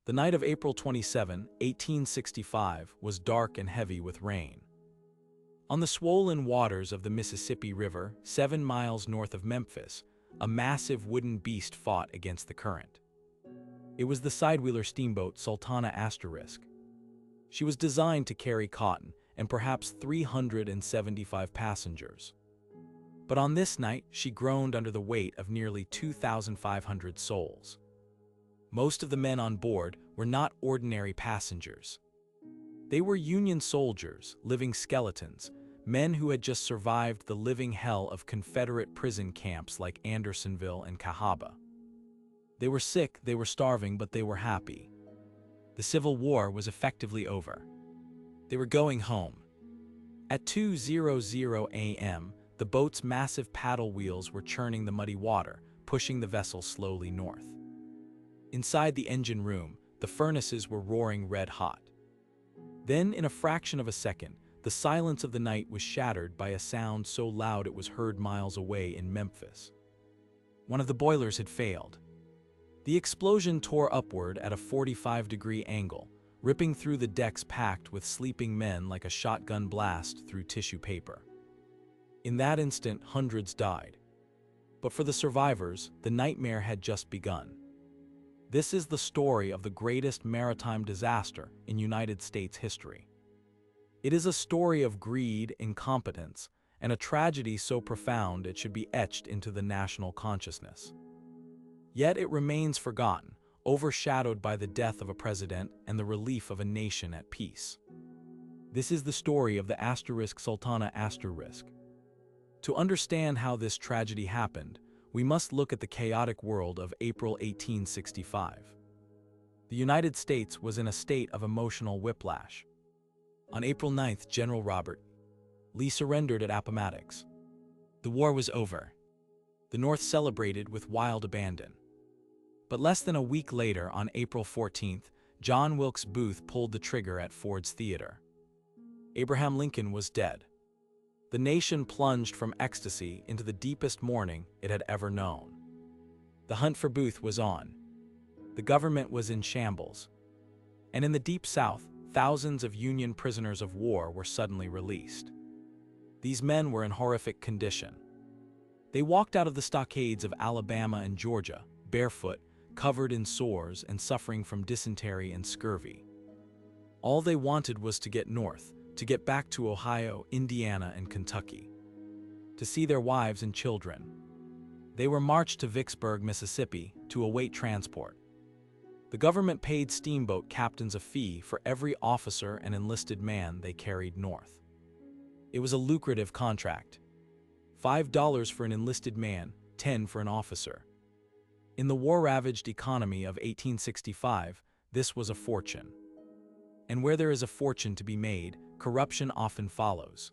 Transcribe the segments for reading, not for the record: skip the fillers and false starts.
The night of April 27, 1865, was dark and heavy with rain. On the swollen waters of the Mississippi River, 7 miles north of Memphis, a massive wooden beast fought against the current. It was the sidewheeler steamboat Sultana *. She was designed to carry cotton and perhaps 375 passengers. But on this night, she groaned under the weight of nearly 2,500 souls. Most of the men on board were not ordinary passengers. They were Union soldiers, living skeletons, men who had just survived the living hell of Confederate prison camps like Andersonville and Cahaba. They were sick, they were starving, but they were happy. The Civil War was effectively over. They were going home. At 2:00 a.m., the boat's massive paddle wheels were churning the muddy water, pushing the vessel slowly north. Inside the engine room, the furnaces were roaring red hot. Then, in a fraction of a second, the silence of the night was shattered by a sound so loud it was heard miles away in Memphis. One of the boilers had failed. The explosion tore upward at a 45-degree angle, ripping through the decks packed with sleeping men like a shotgun blast through tissue paper. In that instant, hundreds died. But for the survivors, the nightmare had just begun. This is the story of the greatest maritime disaster in United States history. It is a story of greed, incompetence, and a tragedy so profound it should be etched into the national consciousness. Yet it remains forgotten, overshadowed by the death of a president and the relief of a nation at peace. This is the story of the Sultana *. To understand how this tragedy happened, we must look at the chaotic world of April 1865. The United States was in a state of emotional whiplash. On April 9th, General Robert Lee surrendered at Appomattox. The war was over. The North celebrated with wild abandon. But less than a week later, on April 14th, John Wilkes Booth pulled the trigger at Ford's Theater. Abraham Lincoln was dead. The nation plunged from ecstasy into the deepest mourning it had ever known. The hunt for Booth was on. The government was in shambles. And in the Deep South, thousands of Union prisoners of war were suddenly released. These men were in horrific condition. They walked out of the stockades of Alabama and Georgia, barefoot, covered in sores and suffering from dysentery and scurvy. All they wanted was to get north, to get back to Ohio, Indiana, and Kentucky, to see their wives and children. They were marched to Vicksburg, Mississippi, to await transport. The government paid steamboat captains a fee for every officer and enlisted man they carried north. It was a lucrative contract. $5 for an enlisted man, $10 for an officer. In the war-ravaged economy of 1865, this was a fortune. And where there is a fortune to be made, corruption often follows.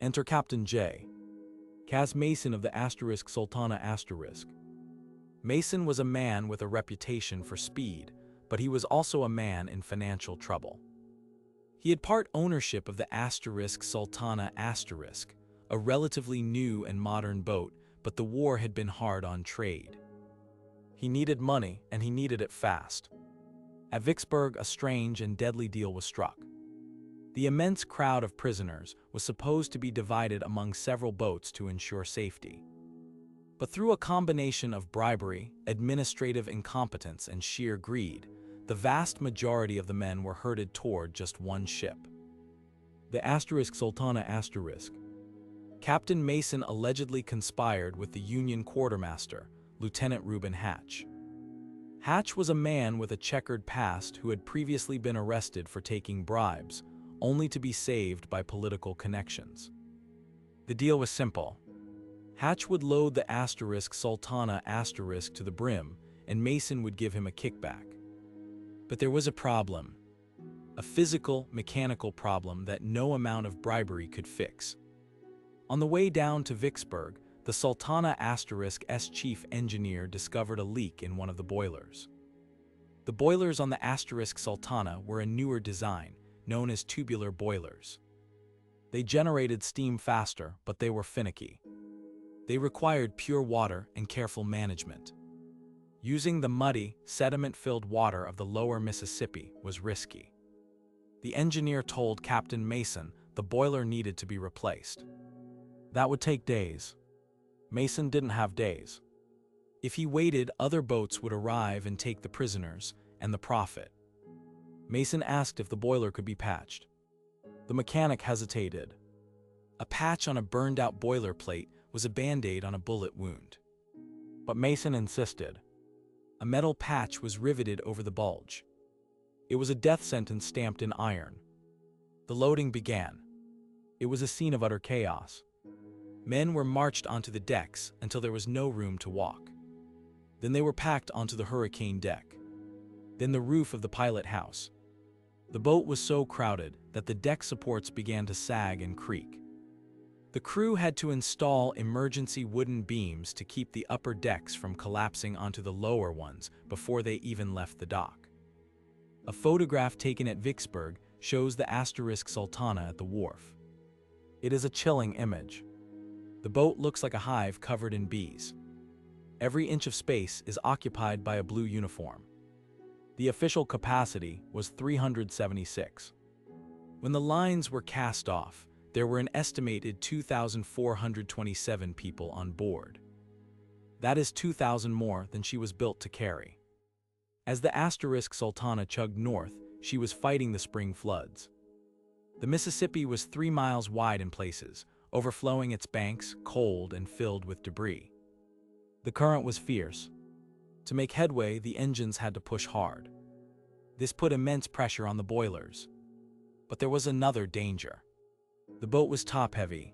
Enter Captain J. Cas Mason of the Sultana *. Mason was a man with a reputation for speed, but he was also a man in financial trouble. He had part ownership of the Sultana *, a relatively new and modern boat, but the war had been hard on trade. He needed money, and he needed it fast. At Vicksburg, a strange and deadly deal was struck. The immense crowd of prisoners was supposed to be divided among several boats to ensure safety. But through a combination of bribery, administrative incompetence, and sheer greed, the vast majority of the men were herded toward just one ship. The Sultana *. Captain Mason allegedly conspired with the Union quartermaster, Lieutenant Reuben Hatch. Hatch was a man with a checkered past who had previously been arrested for taking bribes, only to be saved by political connections. The deal was simple. Hatch would load the Sultana * to the brim, and Mason would give him a kickback. But there was a problem. A physical, mechanical problem that no amount of bribery could fix. On the way down to Vicksburg, the Sultana *'s chief engineer discovered a leak in one of the boilers. The boilers on the Sultana were a newer design, known as tubular boilers. They generated steam faster, but they were finicky. They required pure water and careful management. Using the muddy, sediment-filled water of the lower Mississippi was risky. The engineer told Captain Mason the boiler needed to be replaced. That would take days. Mason didn't have days. If he waited, other boats would arrive and take the prisoners and the profit. Mason asked if the boiler could be patched. The mechanic hesitated. A patch on a burned-out boiler plate was a band-aid on a bullet wound. But Mason insisted. A metal patch was riveted over the bulge. It was a death sentence stamped in iron. The loading began. It was a scene of utter chaos. Men were marched onto the decks until there was no room to walk. Then they were packed onto the hurricane deck. Then the roof of the pilot house. The boat was so crowded that the deck supports began to sag and creak. The crew had to install emergency wooden beams to keep the upper decks from collapsing onto the lower ones before they even left the dock. A photograph taken at Vicksburg shows the Sultana at the wharf. It is a chilling image. The boat looks like a hive covered in bees. Every inch of space is occupied by a blue uniform. The official capacity was 376. When the lines were cast off, there were an estimated 2,427 people on board. That is 2,000 more than she was built to carry. As the Sultana chugged north, she was fighting the spring floods. The Mississippi was 3 miles wide in places, overflowing its banks, cold and filled with debris. The current was fierce. To make headway, the engines had to push hard. This put immense pressure on the boilers. But there was another danger. The boat was top-heavy.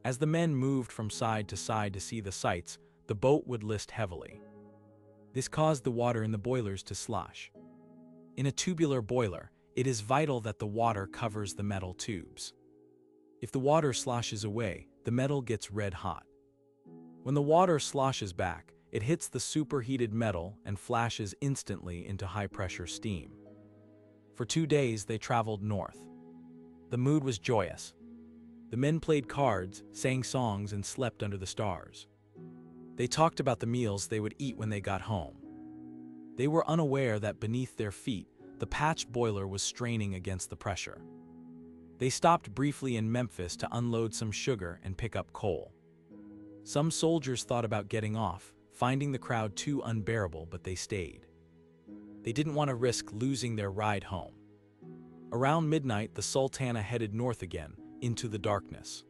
As the men moved from side to side to see the sights, the boat would list heavily. This caused the water in the boilers to slosh. In a tubular boiler, it is vital that the water covers the metal tubes. If the water sloshes away, the metal gets red hot. When the water sloshes back, it hits the superheated metal and flashes instantly into high-pressure steam. For 2 days, they traveled north. The mood was joyous. The men played cards, sang songs, and slept under the stars. They talked about the meals they would eat when they got home. They were unaware that beneath their feet, the patched boiler was straining against the pressure. They stopped briefly in Memphis to unload some sugar and pick up coal. Some soldiers thought about getting off, finding the crowd too unbearable, but they stayed. They didn't want to risk losing their ride home. Around midnight, the Sultana headed north again, into the darkness.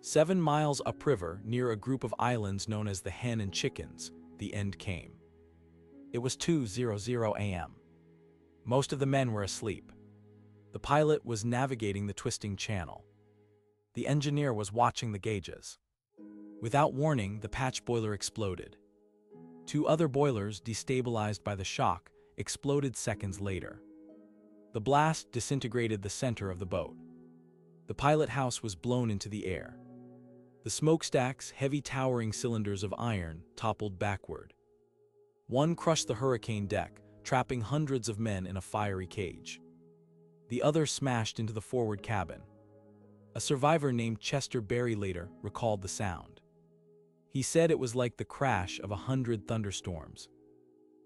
7 miles upriver, near a group of islands known as the Hen and Chickens, the end came. It was 2:00 a.m. Most of the men were asleep. The pilot was navigating the twisting channel. The engineer was watching the gauges. Without warning, the patch boiler exploded. 2 other boilers, destabilized by the shock, exploded seconds later. The blast disintegrated the center of the boat. The pilot house was blown into the air. The smokestacks, heavy towering cylinders of iron, toppled backward. One crushed the hurricane deck, trapping hundreds of men in a fiery cage. The other smashed into the forward cabin. A survivor named Chester Berry later recalled the sound. He said it was like the crash of 100 thunderstorms.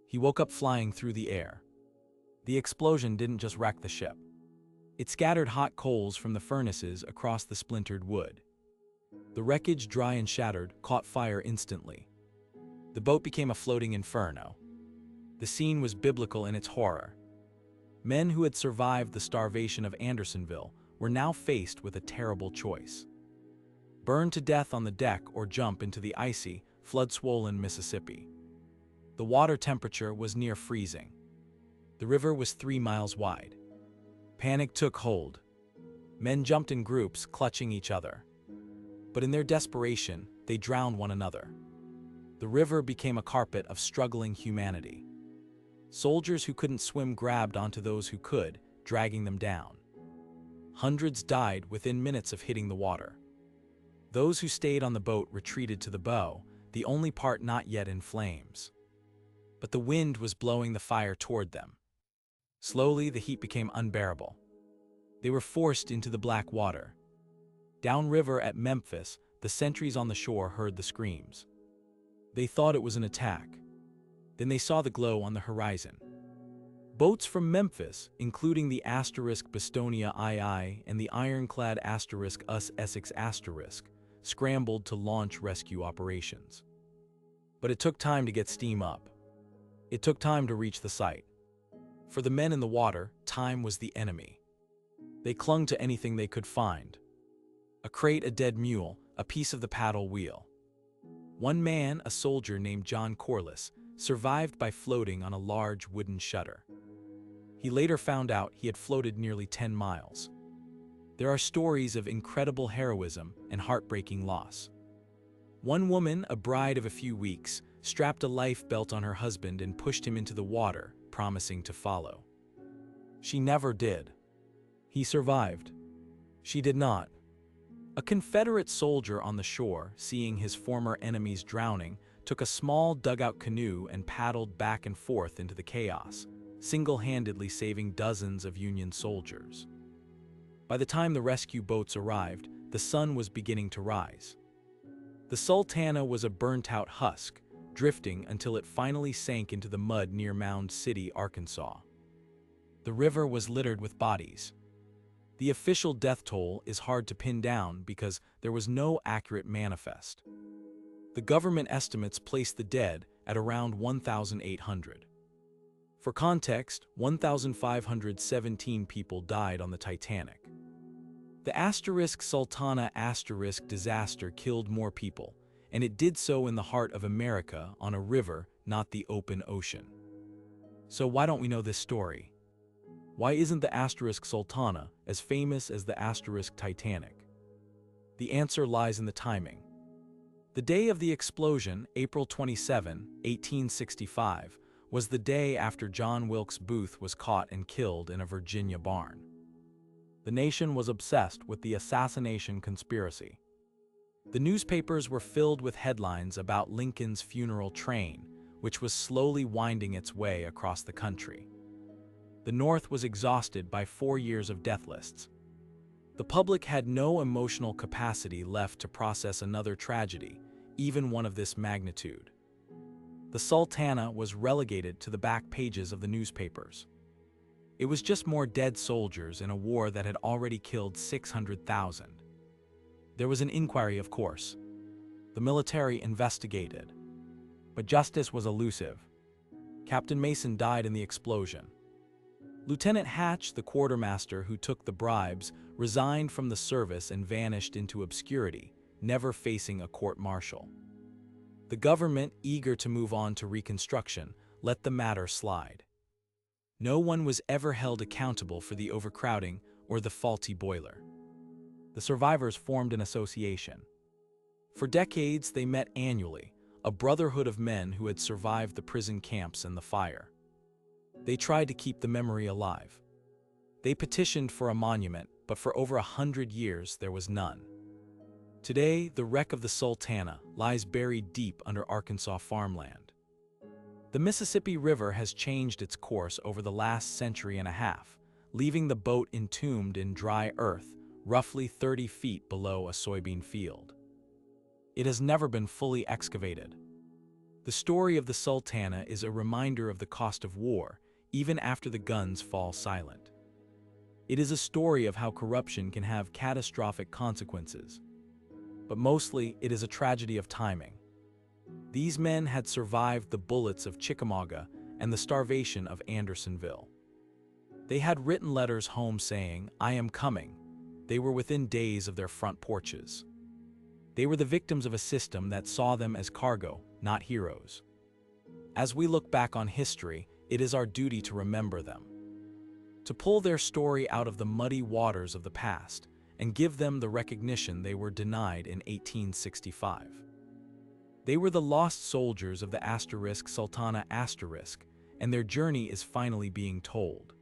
He woke up flying through the air. The explosion didn't just wreck the ship. It scattered hot coals from the furnaces across the splintered wood. The wreckage, dry and shattered, caught fire instantly. The boat became a floating inferno. The scene was biblical in its horror. Men who had survived the starvation of Andersonville were now faced with a terrible choice: burn to death on the deck or jump into the icy, flood-swollen Mississippi. The water temperature was near freezing. The river was 3 miles wide. Panic took hold. Men jumped in groups, clutching each other. But in their desperation, they drowned one another. The river became a carpet of struggling humanity. Soldiers who couldn't swim grabbed onto those who could, dragging them down. Hundreds died within minutes of hitting the water. Those who stayed on the boat retreated to the bow, the only part not yet in flames. But the wind was blowing the fire toward them. Slowly, the heat became unbearable. They were forced into the black water. Downriver at Memphis, the sentries on the shore heard the screams. They thought it was an attack. Then they saw the glow on the horizon. Boats from Memphis, including the *Bastonia II and the ironclad *US Essex *, scrambled to launch rescue operations. But it took time to get steam up. It took time to reach the site. For the men in the water, time was the enemy. They clung to anything they could find. A crate, a dead mule, a piece of the paddle wheel. One man, a soldier named John Corliss, survived by floating on a large wooden shutter. He later found out he had floated nearly 10 miles. There are stories of incredible heroism and heartbreaking loss. One woman, a bride of a few weeks, strapped a life belt on her husband and pushed him into the water, promising to follow. She never did. He survived. She did not. A Confederate soldier on the shore, seeing his former enemies drowning, took a small dugout canoe and paddled back and forth into the chaos, single-handedly saving dozens of Union soldiers. By the time the rescue boats arrived, the sun was beginning to rise. The Sultana was a burnt-out husk, drifting until it finally sank into the mud near Mound City, Arkansas. The river was littered with bodies. The official death toll is hard to pin down because there was no accurate manifest. The government estimates placed the dead at around 1,800. For context, 1,517 people died on the Titanic. The Sultana disaster killed more people, and it did so in the heart of America on a river, not the open ocean. So why don't we know this story? Why isn't the Sultana as famous as the Titanic? The answer lies in the timing. The day of the explosion, April 27, 1865, was the day after John Wilkes Booth was caught and killed in a Virginia barn. The nation was obsessed with the assassination conspiracy. The newspapers were filled with headlines about Lincoln's funeral train, which was slowly winding its way across the country. The North was exhausted by 4 years of death lists. The public had no emotional capacity left to process another tragedy, even one of this magnitude. The Sultana was relegated to the back pages of the newspapers. It was just more dead soldiers in a war that had already killed 600,000. There was an inquiry, of course. The military investigated. But justice was elusive. Captain Mason died in the explosion. Lieutenant Hatch, the quartermaster who took the bribes, resigned from the service and vanished into obscurity, never facing a court-martial. The government, eager to move on to Reconstruction, let the matter slide. No one was ever held accountable for the overcrowding or the faulty boiler. The survivors formed an association. For decades, they met annually, a brotherhood of men who had survived the prison camps and the fire. They tried to keep the memory alive. They petitioned for a monument, but for over 100 years there was none. Today, the wreck of the Sultana lies buried deep under Arkansas farmland. The Mississippi River has changed its course over the last century and a half, leaving the boat entombed in dry earth, roughly 30 feet below a soybean field. It has never been fully excavated. The story of the Sultana is a reminder of the cost of war, even after the guns fall silent. It is a story of how corruption can have catastrophic consequences. But mostly, it is a tragedy of timing. These men had survived the bullets of Chickamauga and the starvation of Andersonville. They had written letters home saying, "I am coming." They were within days of their front porches. They were the victims of a system that saw them as cargo, not heroes. As we look back on history, it is our duty to remember them, to pull their story out of the muddy waters of the past and give them the recognition they were denied in 1865. They were the lost soldiers of the Sultana *, and their journey is finally being told.